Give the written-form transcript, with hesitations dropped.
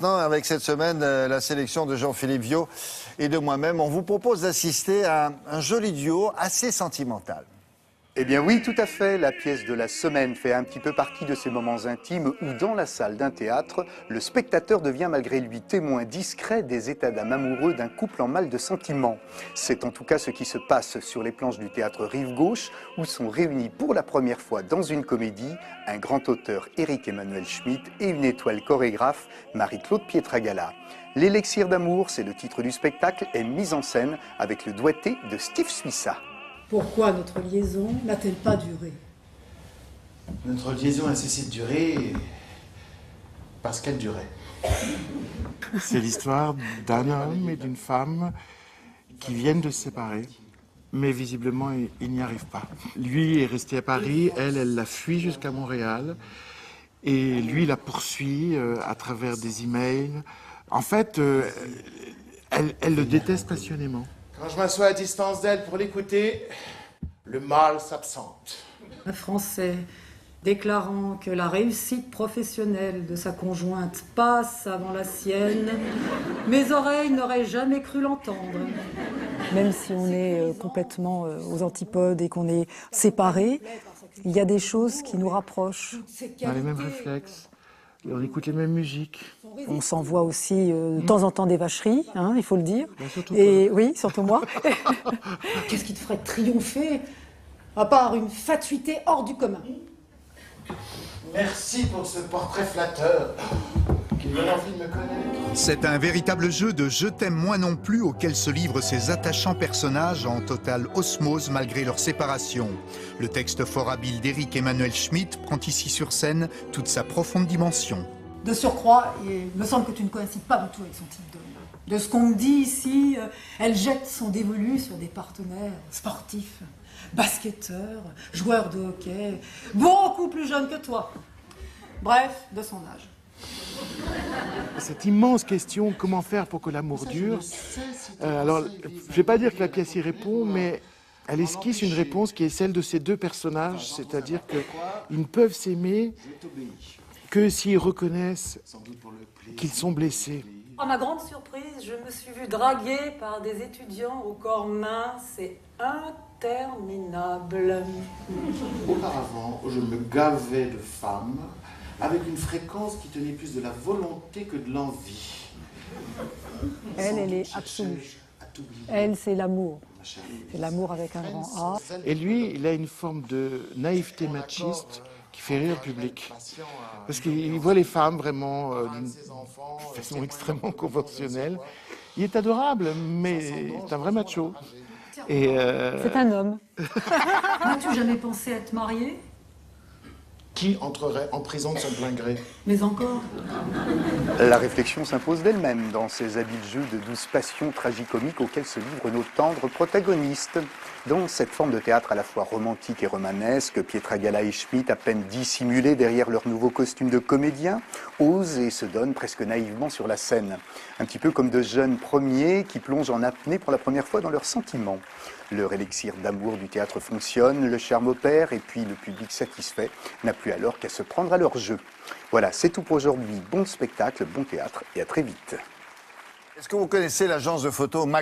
maintenant, avec cette semaine, la sélection de Jean-Philippe Viau et de moi-même, on vous propose d'assister à un joli duo assez sentimental. Eh bien oui, tout à fait. La pièce de la semaine fait un petit peu partie de ces moments intimes où, dans la salle d'un théâtre, le spectateur devient malgré lui témoin discret des états d'âme amoureux d'un couple en mal de sentiments. C'est en tout cas ce qui se passe sur les planches du théâtre Rive Gauche, où sont réunis pour la première fois dans une comédie un grand auteur, Éric Emmanuel Schmitt, et une étoile chorégraphe, Marie-Claude Pietragala. L'élixir d'amour, c'est le titre du spectacle, est mise en scène avec le doigté de Steve Suissa. Pourquoi notre liaison n'a-t-elle pas duré? Notre liaison a cessé de durer parce qu'elle durait. C'est l'histoire d'un homme et d'une femme qui viennent de se séparer, mais visiblement il n'y arrive pas. Lui est resté à Paris, elle l'a fui jusqu'à Montréal, et lui la poursuit à travers des emails. En fait, elle le déteste passionnément. Quand je m'assois à distance d'elle pour l'écouter, le mal s'absente. Un Français déclarant que la réussite professionnelle de sa conjointe passe avant la sienne, mes oreilles n'auraient jamais cru l'entendre. Même si on est complètement aux antipodes et qu'on est séparés, il y a des choses qui nous rapprochent. On a les mêmes réflexes, on écoute les mêmes musiques. On s'envoie aussi de temps en temps des vacheries, hein, il faut le dire. Ben, surtout Et oui, surtout moi. Qu'est-ce qui te ferait triompher, à part une fatuité hors du commun? Merci pour ce portrait flatteur qui me donne envie de me connaître. C'est un véritable jeu de Je t'aime moi non plus auquel se livrent ces attachants personnages en totale osmose malgré leur séparation. Le texte fort habile d'Éric Emmanuel Schmitt prend ici sur scène toute sa profonde dimension. De surcroît, il me semble que tu ne coïncides pas du tout avec son type d'homme. De ce qu'on me dit ici, elle jette son dévolu sur des partenaires sportifs, basketteurs, joueurs de hockey, beaucoup plus jeunes que toi. Bref, de son âge. Cette immense question, comment faire pour que l'amour dure? Alors, je ne vais pas dire que la pièce y répond, mais elle esquisse une réponse qui est celle de ces deux personnages, c'est-à-dire qu'ils ne peuvent s'aimer que s'ils reconnaissent qu'ils sont blessés. À ma grande surprise, je me suis vue draguée par des étudiants au corps mince et interminable. Auparavant, je me gavais de femmes avec une fréquence qui tenait plus de la volonté que de l'envie. Elle est absolue. Elle, c'est l'amour. C'est l'amour avec un grand A. Et lui, il a une forme de naïveté machiste qui fait rire le public. Parce qu'il voit les femmes vraiment d'une façon extrêmement conventionnelle. Il est adorable, mais c'est un vrai macho. Et C'est un homme. N'as-tu jamais pensé être mariée? Qui entrerait en prison de son plein gré? Mais encore. La réflexion s'impose d'elle-même dans ces habiles jeux de douce passion tragicomique auxquels se livrent nos tendres protagonistes. Dans cette forme de théâtre à la fois romantique et romanesque, Pietragala et Schmitt, à peine dissimulés derrière leur nouveau costume de comédien, osent et se donnent presque naïvement sur la scène. Un petit peu comme de jeunes premiers qui plongent en apnée pour la première fois dans leurs sentiments. Leur élixir d'amour du théâtre fonctionne, le charme opère et puis le public satisfait n'a plus alors qu'à se prendre à leur jeu. Voilà, c'est tout pour aujourd'hui. Bon spectacle, bon théâtre et à très vite. Est-ce que vous connaissez l'agence de photos Mac